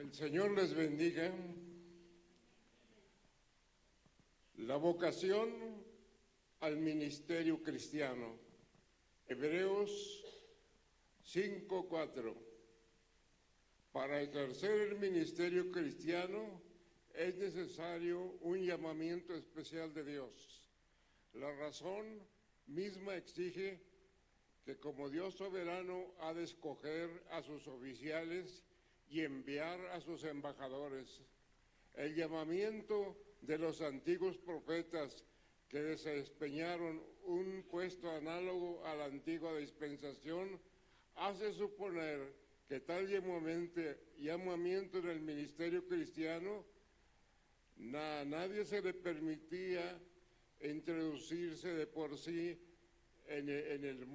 El Señor les bendiga. La vocación al ministerio cristiano. Hebreos 5:4. Para ejercer el ministerio cristiano es necesario un llamamiento especial de Dios. La razón misma exige que como Dios soberano ha de escoger a sus oficiales y enviar a sus embajadores. El llamamiento de los antiguos profetas que desempeñaron un puesto análogo a la antigua dispensación hace suponer que tal llamamiento en el ministerio cristiano a nadie se le permitía introducirse de por sí en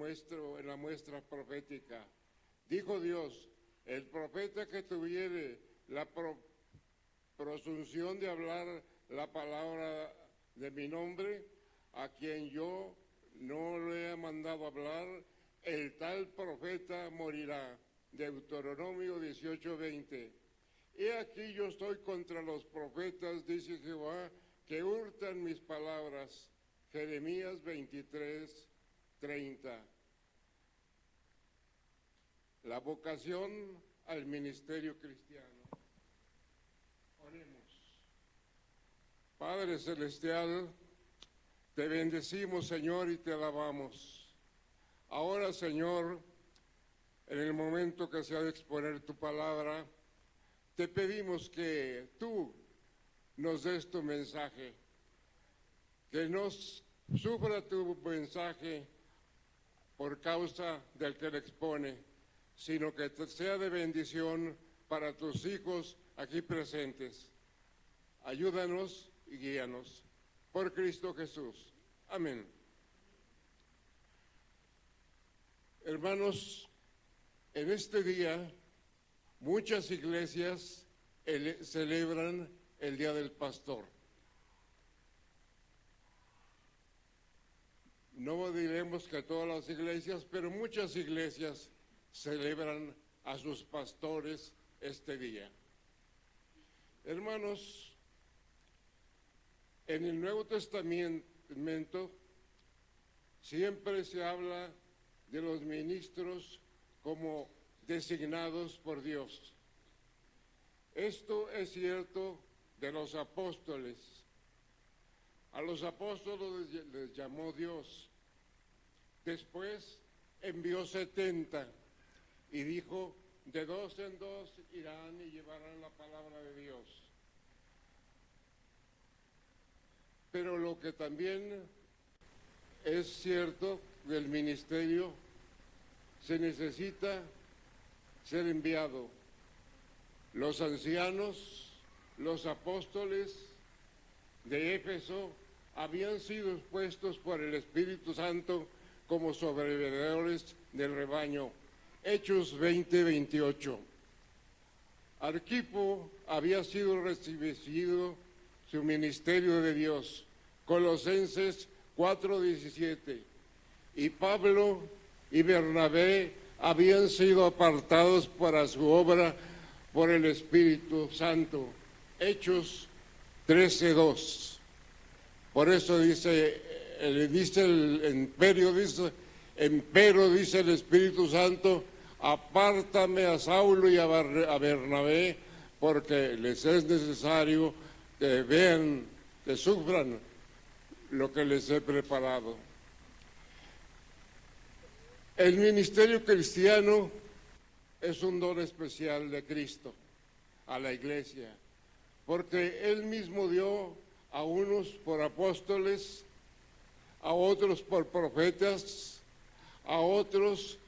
la muestra profética. Dijo Dios: el profeta que tuviere la presunción de hablar la palabra de mi nombre, a quien yo no le he mandado hablar, el tal profeta morirá. Deuteronomio 18:20. He aquí yo estoy contra los profetas, dice Jehová, que hurtan mis palabras. Jeremías 23:30. La vocación al ministerio cristiano. Oremos. Padre Celestial, te bendecimos, Señor, y te alabamos. Ahora, Señor, en el momento que se ha de exponer tu palabra, te pedimos que tú nos des tu mensaje, que nos sufra tu mensaje por causa del que le expone, sino que sea de bendición para tus hijos aquí presentes. Ayúdanos y guíanos. Por Cristo Jesús. Amén. Hermanos, en este día muchas iglesias celebran el Día del Pastor. No diremos que todas las iglesias, pero muchas iglesias celebran a sus pastores este día. Hermanos, en el Nuevo Testamento siempre se habla de los ministros como designados por Dios. Esto es cierto de los apóstoles. A los apóstoles les llamó Dios. Después envió 70 y dijo: de dos en dos irán y llevarán la palabra de Dios. Pero lo que también es cierto del ministerio, se necesita ser enviado. Los ancianos, los apóstoles de Éfeso habían sido puestos por el Espíritu Santo como sobreveedores del rebaño. Hechos 20:28. Arquipo había sido recibido su ministerio de Dios. Colosenses 4:17. Y Pablo y Bernabé habían sido apartados para su obra por el Espíritu Santo. Hechos 13:2. Por eso empero dice el Espíritu Santo: apártame a Saulo y a Bernabé, porque les es necesario que vean, que sufran lo que les he preparado. El ministerio cristiano es un don especial de Cristo a la iglesia, porque Él mismo dio a unos por apóstoles, a otros por profetas, a otros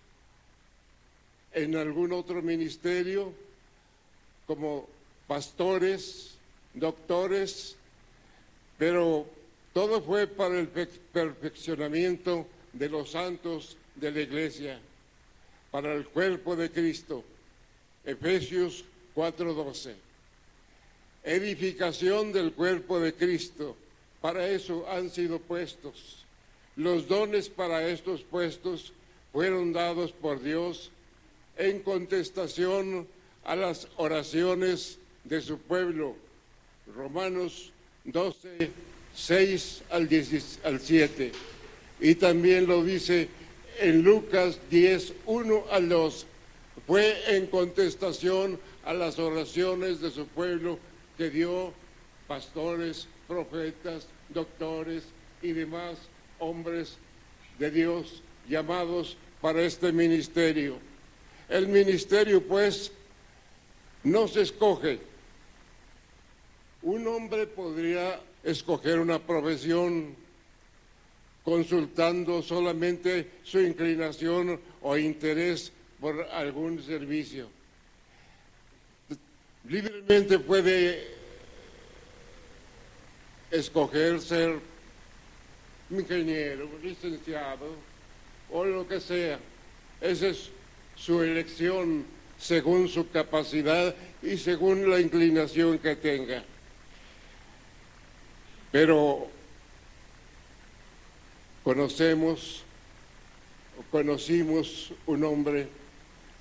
en algún otro ministerio como pastores, doctores, pero todo fue para el perfeccionamiento de los santos de la iglesia, para el cuerpo de Cristo. Efesios 4:12. Edificación del cuerpo de Cristo. Para eso han sido puestos. Los dones para estos puestos fueron dados por Dios en contestación a las oraciones de su pueblo. Romanos 12, 6 al 7. Y también lo dice en Lucas 10, 1 al 2. Fue en contestación a las oraciones de su pueblo que dio pastores, profetas, doctores y demás hombres de Dios llamados para este ministerio. El ministerio, pues, no se escoge. Un hombre podría escoger una profesión consultando solamente su inclinación o interés por algún servicio. Libremente puede escoger ser ingeniero, licenciado o lo que sea. Esa es su elección según su capacidad y según la inclinación que tenga. Pero conocimos un hombre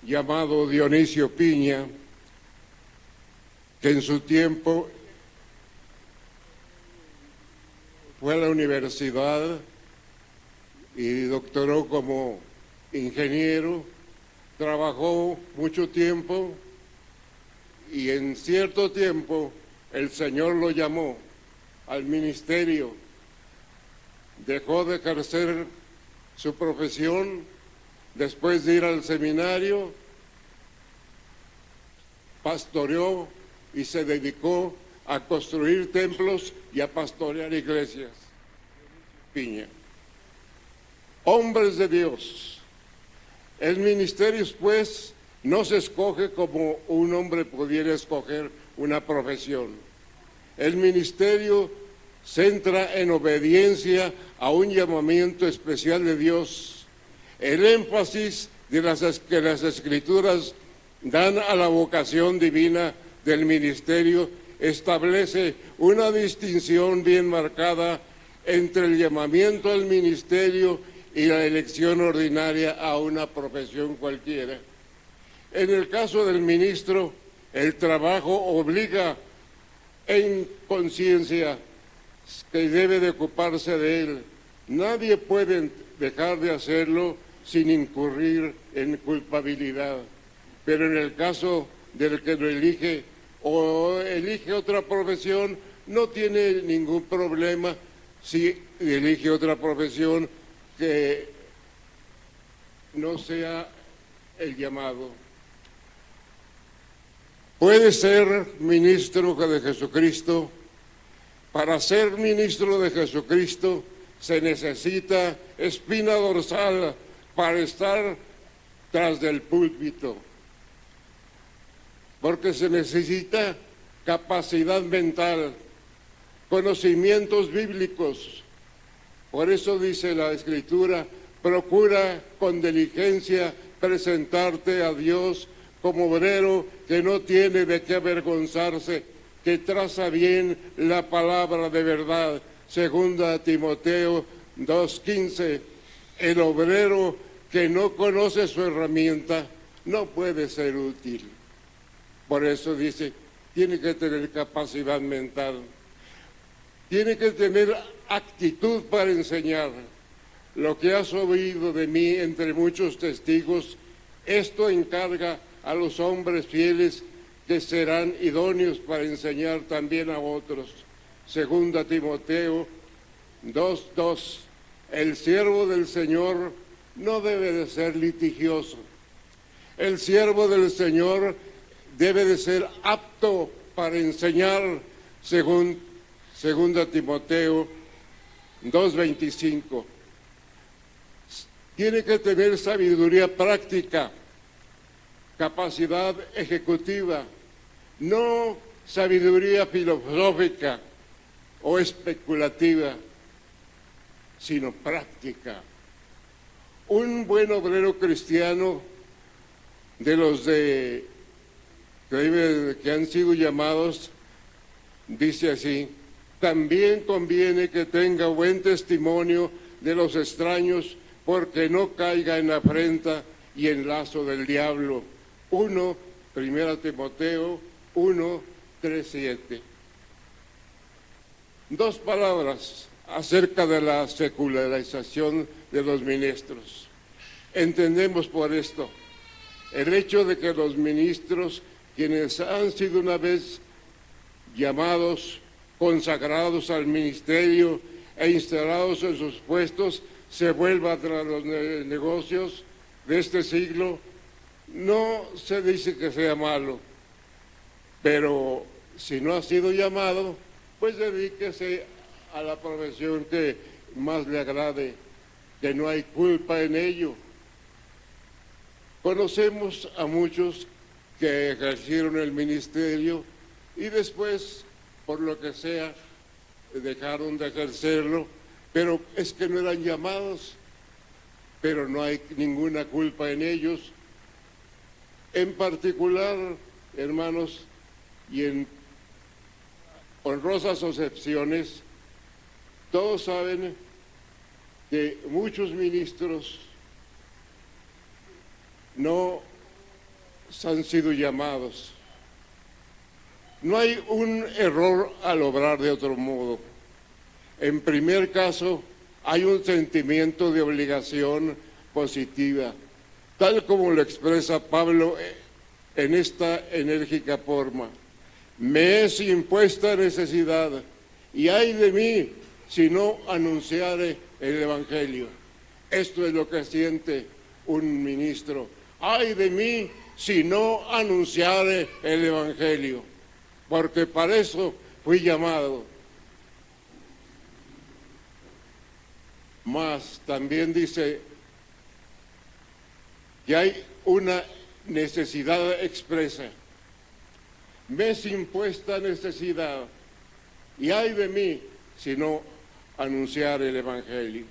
llamado Dionisio Piña, que en su tiempo fue a la universidad y doctoró como ingeniero, trabajó mucho tiempo y en cierto tiempo el Señor lo llamó al ministerio. Dejó de ejercer su profesión después de ir al seminario, pastoreó y se dedicó a construir templos y a pastorear iglesias. Piña. Hombres de Dios. El ministerio, pues, no se escoge como un hombre pudiera escoger una profesión. El ministerio se entra en obediencia a un llamamiento especial de Dios. El énfasis que las Escrituras dan a la vocación divina del ministerio establece una distinción bien marcada entre el llamamiento al ministerio y la elección ordinaria a una profesión cualquiera. En el caso del ministro, el trabajo obliga en conciencia que debe de ocuparse de él. Nadie puede dejar de hacerlo sin incurrir en culpabilidad. Pero en el caso del que lo elige o elige otra profesión, no tiene ningún problema si elige otra profesión que no sea el llamado. Puede ser ministro de Jesucristo. Para ser ministro de Jesucristo se necesita espina dorsal para estar tras del púlpito, porque se necesita capacidad mental, conocimientos bíblicos. Por eso dice la Escritura: procura con diligencia presentarte a Dios como obrero que no tiene de qué avergonzarse, que traza bien la palabra de verdad. Segunda Timoteo 2:15. El obrero que no conoce su herramienta no puede ser útil. Por eso dice, tiene que tener capacidad mental, tiene que tener actitud para enseñar. Lo que has oído de mí entre muchos testigos, esto encarga a los hombres fieles que serán idóneos para enseñar también a otros. Segunda Timoteo 2:2. El siervo del Señor no debe de ser litigioso. El siervo del Señor debe de ser apto para enseñar, según Segunda Timoteo 2:25. Tiene que tener sabiduría práctica, capacidad ejecutiva, no sabiduría filosófica o especulativa, sino práctica. Un buen obrero cristiano, de los que han sido llamados, dice así: también conviene que tenga buen testimonio de los extraños, porque no caiga en afrenta y en lazo del diablo. 1 1 Timoteo 1, 3, 7. Dos palabras acerca de la secularización de los ministros. Entendemos por esto el hecho de que los ministros, quienes han sido una vez llamados, consagrados al ministerio e instalados en sus puestos, se vuelvan tras los negocios de este siglo, no se dice que sea malo, pero si no ha sido llamado, pues dedíquese a la profesión que más le agrade, que no hay culpa en ello. Conocemos a muchos que ejercieron el ministerio y después, por lo que sea, dejaron de ejercerlo, pero es que no eran llamados, pero no hay ninguna culpa en ellos. En particular, hermanos, y en honrosas excepciones, todos saben que muchos ministros no han sido llamados. No hay un error al obrar de otro modo. En primer caso, hay un sentimiento de obligación positiva, tal como lo expresa Pablo en esta enérgica forma. Me es impuesta necesidad, y ay de mí si no anunciare el Evangelio. Esto es lo que siente un ministro. Ay de mí si no anunciare el Evangelio, porque para eso fui llamado. Mas también dice que hay una necesidad expresa. Me es impuesta necesidad, y ay de mí si no anunciar el Evangelio.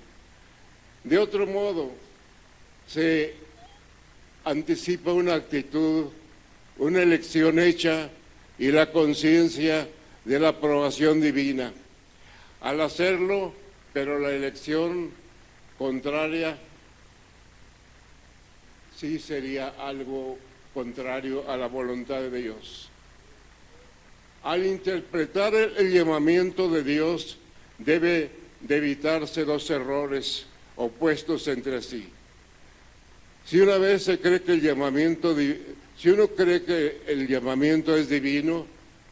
De otro modo, se anticipa una actitud, una elección hecha y la conciencia de la aprobación divina. Al hacerlo, pero la elección contraria sí sería algo contrario a la voluntad de Dios. Al interpretar el llamamiento de Dios, debe de evitarse dos errores opuestos entre sí. Si una vez se cree que si uno cree que el llamamiento es divino,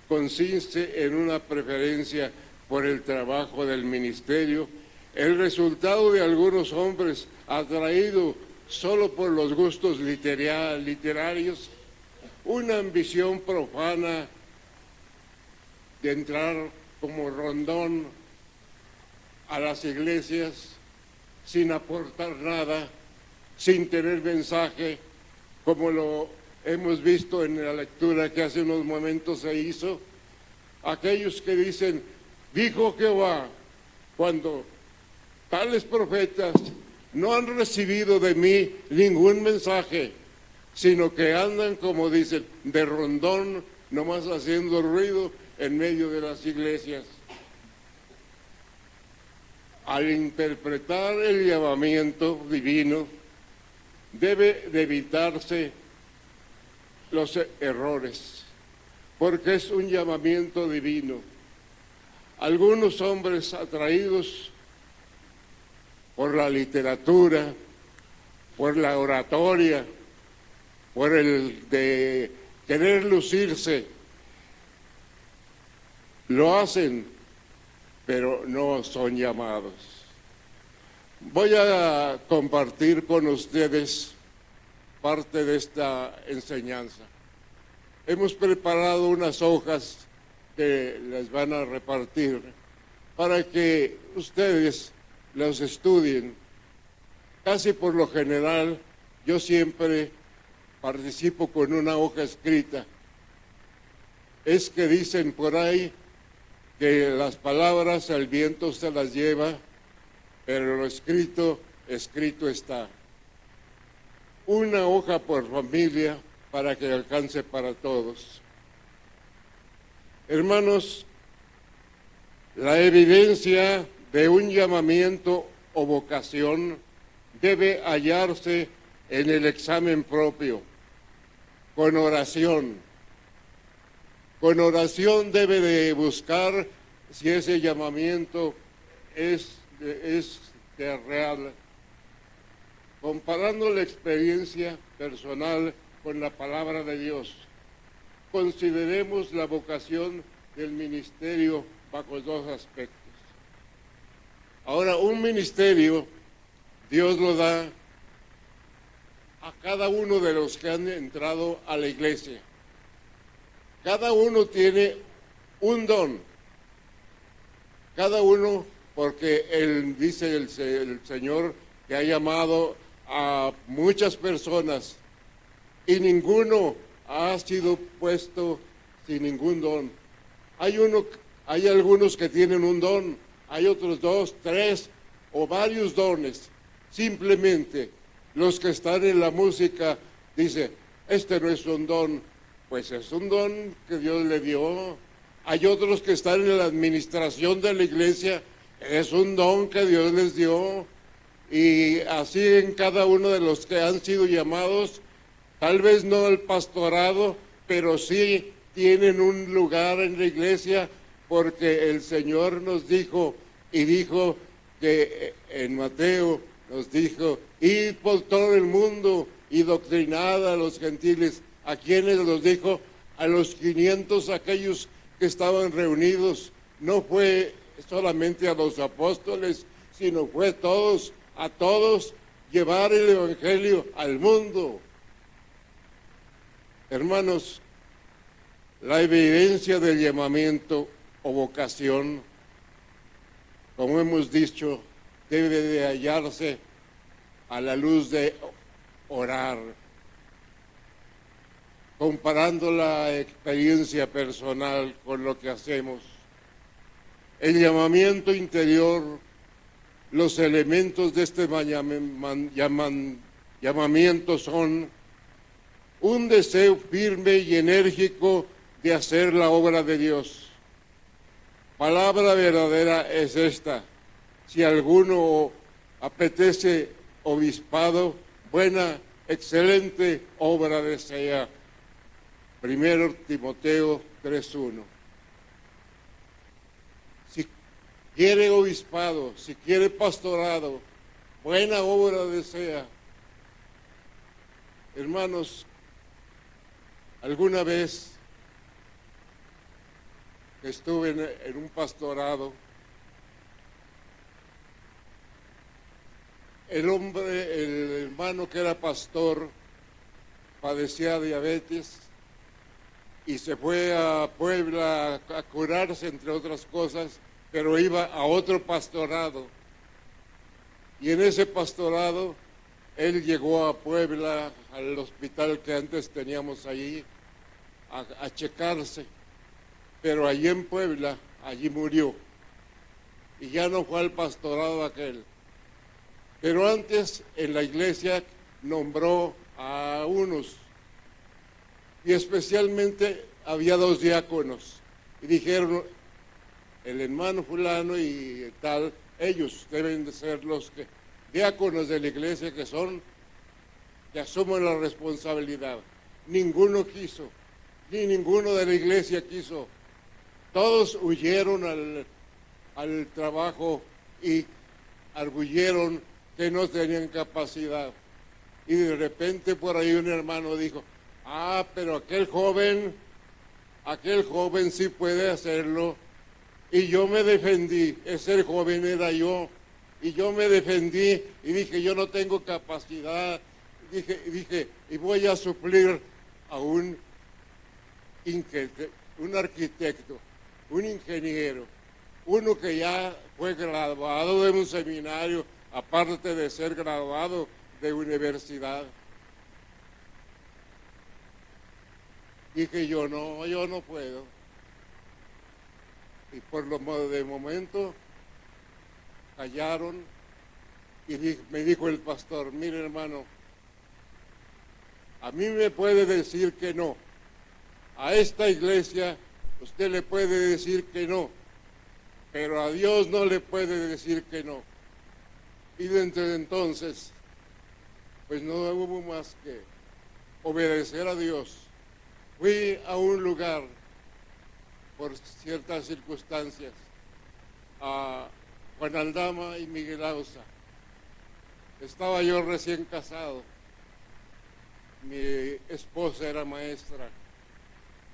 consiste en una preferencia por el trabajo del ministerio, el resultado de algunos hombres atraídos solo por los gustos literarios, una ambición profana de entrar como rondón a las iglesias sin aportar nada, sin tener mensaje, como lo hemos visto en la lectura que hace unos momentos se hizo. Aquellos que dicen, dijo Jehová, cuando tales profetas no han recibido de mí ningún mensaje, sino que andan, como dicen, de rondón, nomás haciendo ruido en medio de las iglesias. Al interpretar el llamamiento divino, debe de evitarse los errores, porque es un llamamiento divino. Algunos hombres atraídos por la literatura, por la oratoria, por el de querer lucirse, lo hacen, pero no son llamados. Voy a compartir con ustedes parte de esta enseñanza. Hemos preparado unas hojas que les van a repartir para que ustedes los estudien. Casi por lo general, yo siempre participo con una hoja escrita. Es que dicen por ahí que las palabras el viento se las lleva, pero lo escrito, escrito está. Una hoja por familia para que alcance para todos. Hermanos, la evidencia de un llamamiento o vocación debe hallarse en el examen propio. con oración. Con oración debe de buscar si ese llamamiento es real, comparando la experiencia personal con la palabra de Dios. Consideremos la vocación del ministerio bajo dos aspectos. Ahora, un ministerio, Dios lo da a cada uno de los que han entrado a la iglesia. Cada uno tiene un don. Cada uno, porque él dice el Señor que ha llamado a muchas personas y ninguno ha sido puesto sin ningún don. Hay algunos que tienen un don, hay otros 2, 3 o varios dones. Simplemente los que están en la música dicen, este no es un don, pues es un don que Dios le dio. Hay otros que están en la administración de la iglesia, es un don que Dios les dio. Y así en cada uno de los que han sido llamados, tal vez no al pastorado, pero sí tienen un lugar en la iglesia, porque el Señor nos dijo, y dijo que en Mateo nos dijo, id por todo el mundo y doctrinad a los gentiles. ¿A quienes los dijo? A los 500 aquellos que estaban reunidos. No fue solamente a los apóstoles, sino fue a todos llevar el evangelio al mundo. Hermanos, la evidencia del llamamiento o vocación, como hemos dicho, debe de hallarse a la luz de orar, comparando la experiencia personal con lo que hacemos. El llamamiento interior, los elementos de este llamamiento son un deseo firme y enérgico de hacer la obra de Dios. Palabra verdadera es esta: si alguno apetece obispado, buena, excelente obra desea. 1 Timoteo 3:1. Si quiere obispado, si quiere pastorado, buena obra desea. Hermanos, alguna vez estuve en un pastorado, el hermano que era pastor padecía diabetes y se fue a Puebla a curarse, entre otras cosas, pero iba a otro pastorado. Y en ese pastorado él llegó a Puebla, al hospital que antes teníamos allí, a checarse. Pero allí en Puebla, allí murió. Y ya no fue al pastorado aquel. Pero antes en la iglesia nombró a unos. Y especialmente había 2 diáconos. Y dijeron, el hermano fulano y tal, ellos deben de ser los diáconos de la iglesia que asumen la responsabilidad. Ninguno quiso, ni ninguno de la iglesia quiso. Todos huyeron al trabajo y arguyeron que no tenían capacidad. Y de repente por ahí un hermano dijo, pero aquel joven sí puede hacerlo. Y yo me defendí, ese joven era yo. Y yo me defendí y dije, yo no tengo capacidad. Dije, y voy a suplir a un arquitecto, un ingeniero, uno que ya fue graduado de un seminario, aparte de ser graduado de universidad. Dije yo no puedo. Y de momento callaron y me dijo el pastor, mire hermano, a mí me puede decir que no. A esta iglesia usted le puede decir que no, pero a Dios no le puede decir que no. Y desde entonces, pues no hubo más que obedecer a Dios fui a un lugar por ciertas circunstancias, a Juan Aldama y Miguel Ausa. Estaba yo recién casado, mi esposa era maestra,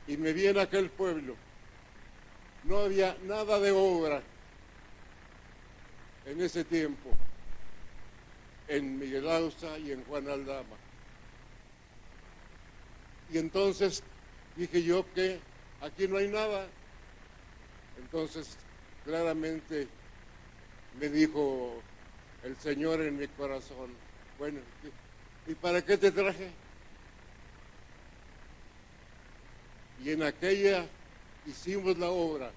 y me vi en aquel pueblo. No había nada de obra en ese tiempo, en Miguel Ausa y en Juan Aldama. Y entonces dije yo que aquí no hay nada. Entonces claramente me dijo el Señor en mi corazón, bueno, ¿y para qué te traje? Y en aquella hicimos la obra.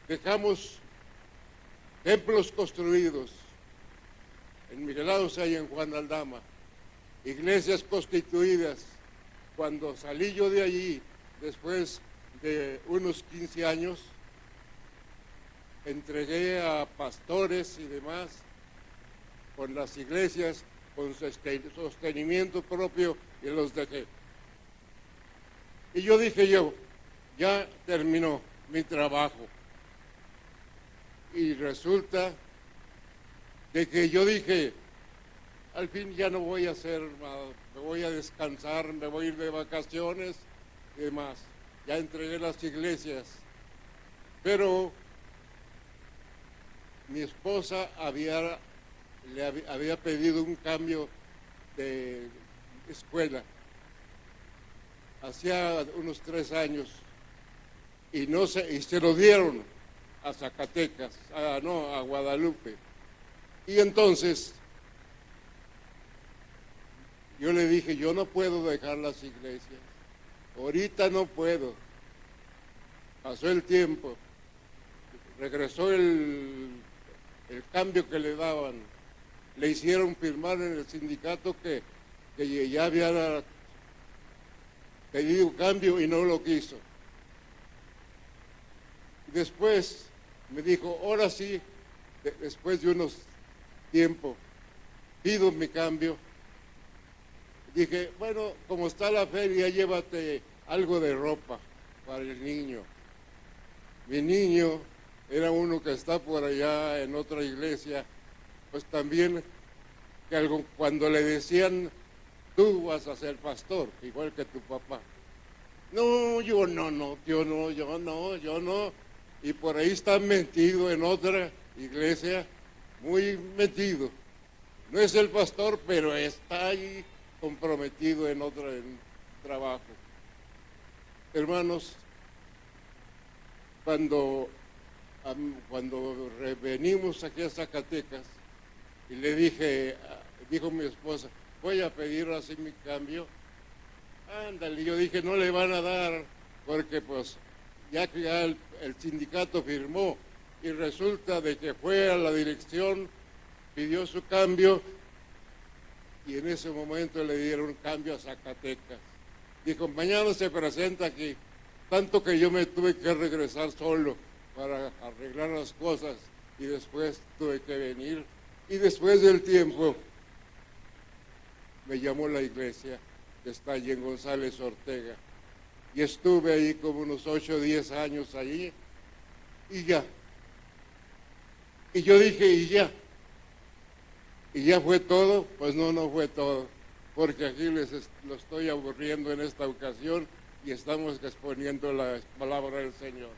Dejamos templos construidos en Miguel Ausa y en Juan Aldama, iglesias constituidas. Cuando salí yo de allí, después de unos 15 años, entregué a pastores y demás con las iglesias, con sostenimiento propio, y los dejé. Y yo dije ya terminó mi trabajo. Y resulta de que yo dije, al fin ya no voy a hacer nada, me voy a descansar, me voy a ir de vacaciones y demás. Ya entregué las iglesias, pero mi esposa le había pedido un cambio de escuela hacía unos 3 años y se lo dieron a Zacatecas, a Guadalupe. Y entonces yo le dije, yo no puedo dejar las iglesias, ahorita no puedo. Pasó el tiempo, regresó el cambio que le daban, le hicieron firmar en el sindicato que ya había pedido cambio y no lo quiso. Después me dijo, ahora sí, después de unos tiempo, pido mi cambio. Dije, bueno, como está la feria, llévate algo de ropa para el niño. Mi niño era uno que está por allá en otra iglesia, pues también que cuando le decían, tú vas a ser pastor, igual que tu papá. No, yo no. Y por ahí está metido en otra iglesia, muy metido. No es el pastor, pero está ahí comprometido en otro trabajo. Hermanos, cuando venimos aquí a Zacatecas, y le dije, dijo mi esposa, voy a pedir así mi cambio. Ándale, yo dije, no le van a dar, porque pues ya el sindicato firmó, y resulta de que fue a la dirección, pidió su cambio, y en ese momento le dieron cambio a Zacatecas. Dijo, mañana se presenta aquí, tanto que yo me tuve que regresar solo para arreglar las cosas, y después tuve que venir, y después del tiempo me llamó la iglesia, que está allí en González Ortega, y estuve ahí como unos 8 o 10 años allí, y ya. Y yo dije, ¿y ya fue todo? Pues no fue todo, porque aquí lo estoy aburriendo en esta ocasión, y estamos exponiendo la palabra del Señor.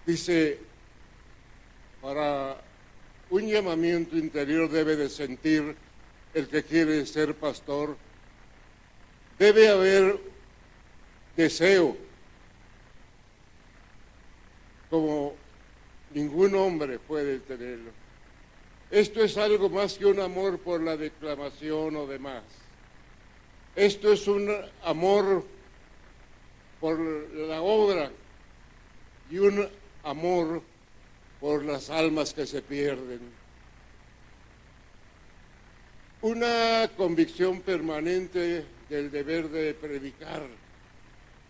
Dice, para un llamamiento interior debe de sentir el que quiere ser pastor, debe haber deseo, como ningún hombre puede tenerlo. Esto es algo más que un amor por la declamación o demás. Esto es un amor por la obra y un amor por las almas que se pierden. Una convicción permanente del deber de predicar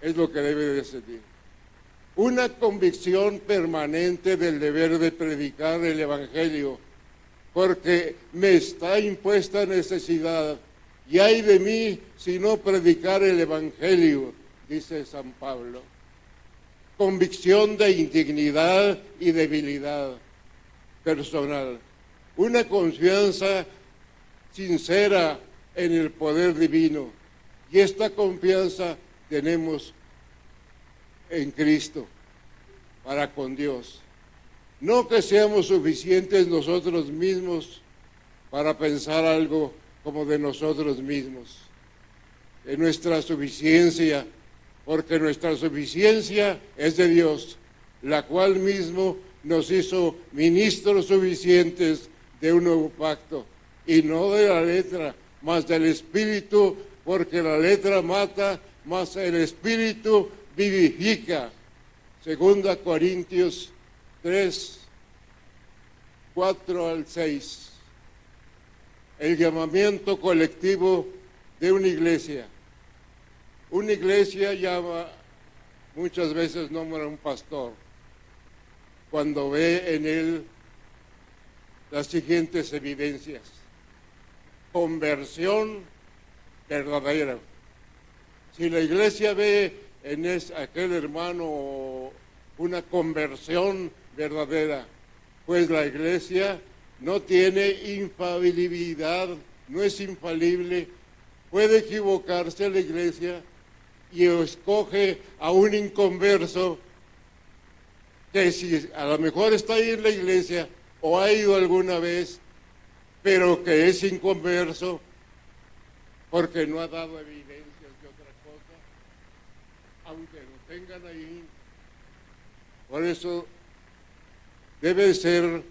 es lo que debe de sentir. Una convicción permanente del deber de predicar el Evangelio, porque me está impuesta necesidad Y ay de mí si no predicar el Evangelio, dice San Pablo. Convicción de indignidad y debilidad personal. Una confianza sincera en el poder divino. Y esta confianza tenemos en Cristo para con Dios. No que seamos suficientes nosotros mismos para pensar algo como de nosotros mismos. De nuestra suficiencia, porque nuestra suficiencia es de Dios, la cual mismo nos hizo ministros suficientes de un nuevo pacto, y no de la letra, mas del Espíritu, porque la letra mata, mas el Espíritu vivifica. 2 Corintios 3, 4 al 6. El llamamiento colectivo de una iglesia. Una iglesia muchas veces nombra a un pastor cuando ve en él las siguientes evidencias. Conversión verdadera. Si la iglesia ve en aquel hermano una conversión verdadera, pues la iglesia no tiene infalibilidad, no es infalible, puede equivocarse la iglesia y escoge a un inconverso que si a lo mejor está ahí en la iglesia o ha ido alguna vez, pero que es inconverso porque no ha dado evidencias de otra cosa, aunque lo tengan ahí. Por eso debe ser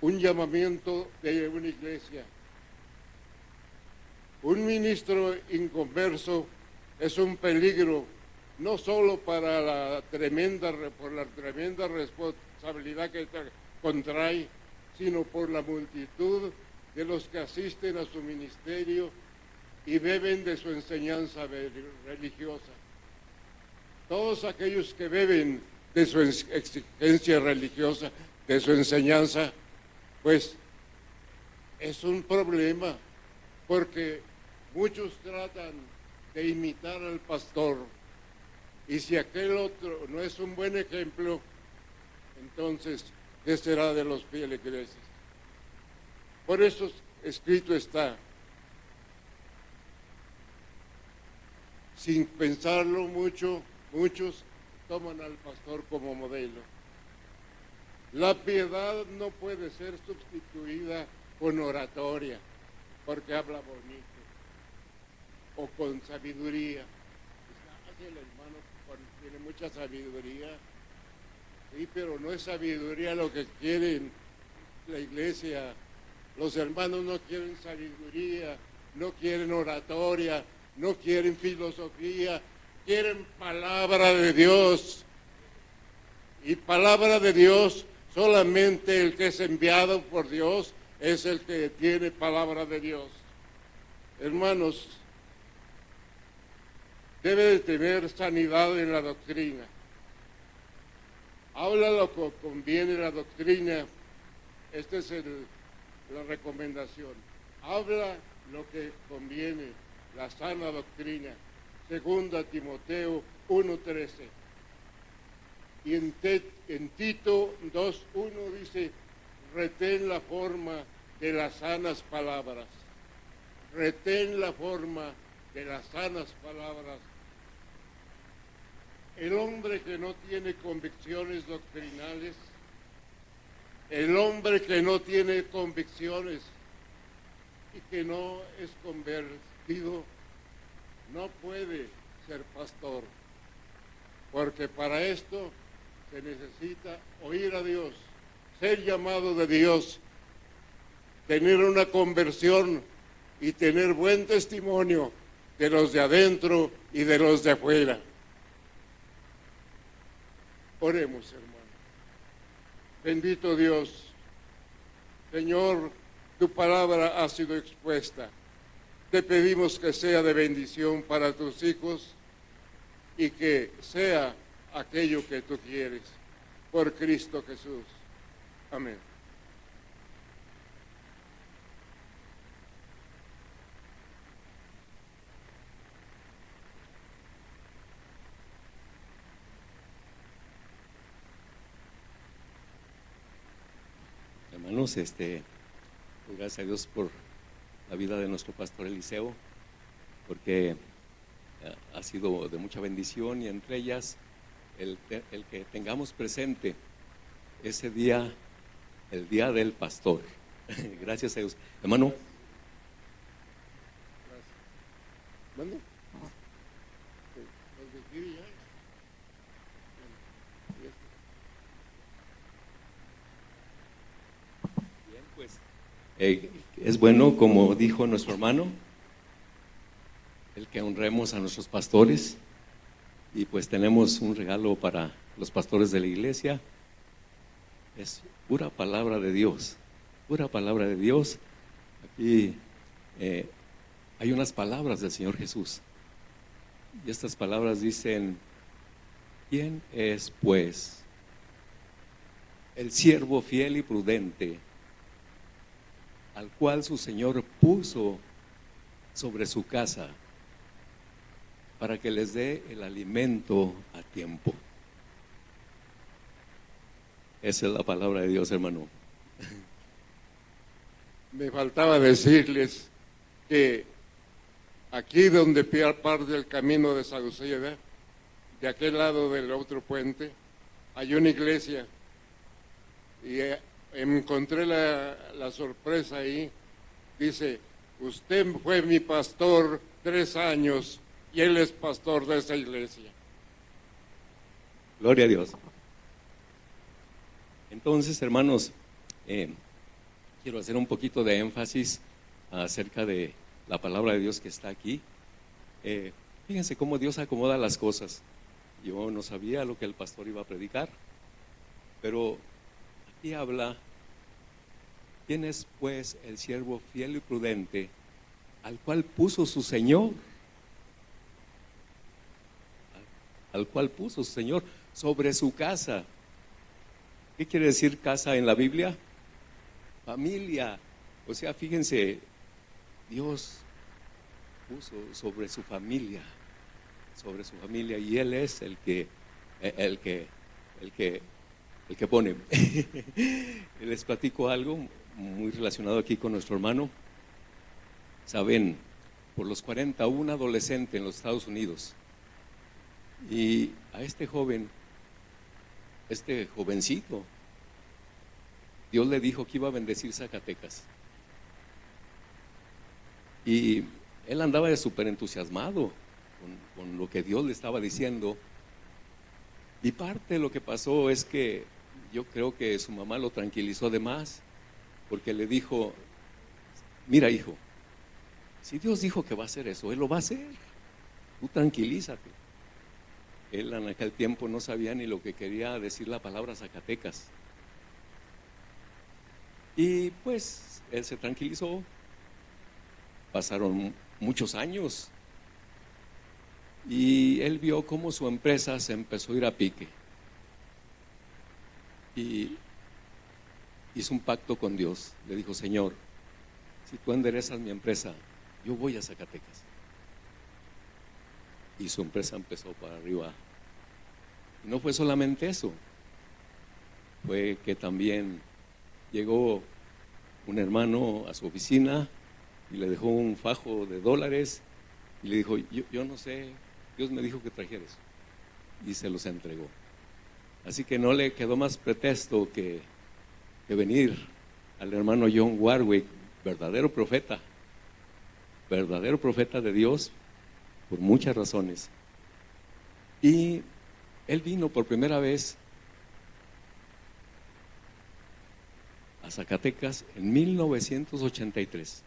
un llamamiento de una iglesia. Un ministro inconverso es un peligro, no solo por la tremenda responsabilidad que contrae, sino por la multitud de los que asisten a su ministerio y beben de su enseñanza religiosa. Todos aquellos que beben de su exigencia religiosa, de su enseñanza, pues es un problema, porque muchos tratan de imitar al pastor, y si aquel otro no es un buen ejemplo, entonces, ¿qué será de los feligreses? Por eso escrito está, sin pensarlo mucho, muchos toman al pastor como modelo. La piedad no puede ser sustituida con oratoria, porque habla bonito, o con sabiduría. El hermano tiene mucha sabiduría, sí, pero no es sabiduría lo que quieren la iglesia. Los hermanos no quieren sabiduría, no quieren oratoria, no quieren filosofía, quieren palabra de Dios. Y palabra de Dios, solamente el que es enviado por Dios es el que tiene palabra de Dios. Hermanos, debe de tener sanidad en la doctrina. Habla lo que conviene la doctrina. Esta es la recomendación. Habla lo que conviene, la sana doctrina. 2 Timoteo 1:13. Y en Tito 2:1 dice, retén la forma de las sanas palabras. Retén la forma de las sanas palabras. El hombre que no tiene convicciones doctrinales, el hombre que no tiene convicciones y que no es convertido, no puede ser pastor, porque para esto se necesita oír a Dios, ser llamado de Dios, tener una conversión y tener buen testimonio de los de adentro y de los de afuera. Oremos, hermano. Bendito Dios, Señor, tu palabra ha sido expuesta. Te pedimos que sea de bendición para tus hijos y que sea aquello que tú quieres. Por Cristo Jesús. Amén. hermanos, gracias a Dios por la vida de nuestro pastor Eliseo, porque ha sido de mucha bendición, y entre ellas el que tengamos presente ese día, el día del pastor. Gracias a Dios, hermano. ¿Mande? Bien, pues es bueno, como dijo nuestro hermano, el que honremos a nuestros pastores, y pues tenemos un regalo para los pastores de la iglesia. Es pura palabra de Dios, pura palabra de Dios. Aquí hay unas palabras del Señor Jesús, y estas palabras dicen: ¿quién es pues el siervo fiel y prudente, al cual su Señor puso sobre su casa, para que les dé el alimento a tiempo? Esa es la palabra de Dios, hermano. Me faltaba decirles que aquí donde parte el camino de Sauceda, de aquel lado del otro puente, hay una iglesia, y encontré la sorpresa ahí. Dice: usted fue mi pastor 3 años y él es pastor de esa iglesia. Gloria a Dios. Entonces, hermanos, quiero hacer un poquito de énfasis acerca de la palabra de Dios que está aquí. Fíjense cómo Dios acomoda las cosas. Yo no sabía lo que el pastor iba a predicar, pero aquí habla: ¿quién es pues el siervo fiel y prudente, al cual puso su Señor? Al cual puso su Señor sobre su casa. ¿Qué quiere decir casa en la Biblia? Familia. O sea, fíjense, Dios puso sobre su familia, y Él es el que pone. Les platico algo muy relacionado aquí con nuestro hermano. Saben, por los 40, un adolescente en los Estados Unidos, y a este jovencito, Dios le dijo que iba a bendecir Zacatecas, y él andaba súper entusiasmado con lo que Dios le estaba diciendo. Y parte de lo que pasó es que yo creo que su mamá lo tranquilizó de más, porque le dijo: mira, hijo, si Dios dijo que va a hacer eso, Él lo va a hacer, tú tranquilízate. Él en aquel tiempo no sabía ni lo que quería decir la palabra Zacatecas, y pues él se tranquilizó. Pasaron muchos años y él vio cómo su empresa se empezó a ir a pique, y hizo un pacto con Dios. Le dijo: Señor, si tú enderezas mi empresa, yo voy a Zacatecas. Y su empresa empezó para arriba. Y no fue solamente eso, fue que también llegó un hermano a su oficina y le dejó un fajo de dólares y le dijo: yo no sé, Dios me dijo que trajera eso, y se los entregó. Así que no le quedó más pretexto que venir al hermano John Warwick, verdadero profeta de Dios, por muchas razones. Y él vino por primera vez a Zacatecas en 1983.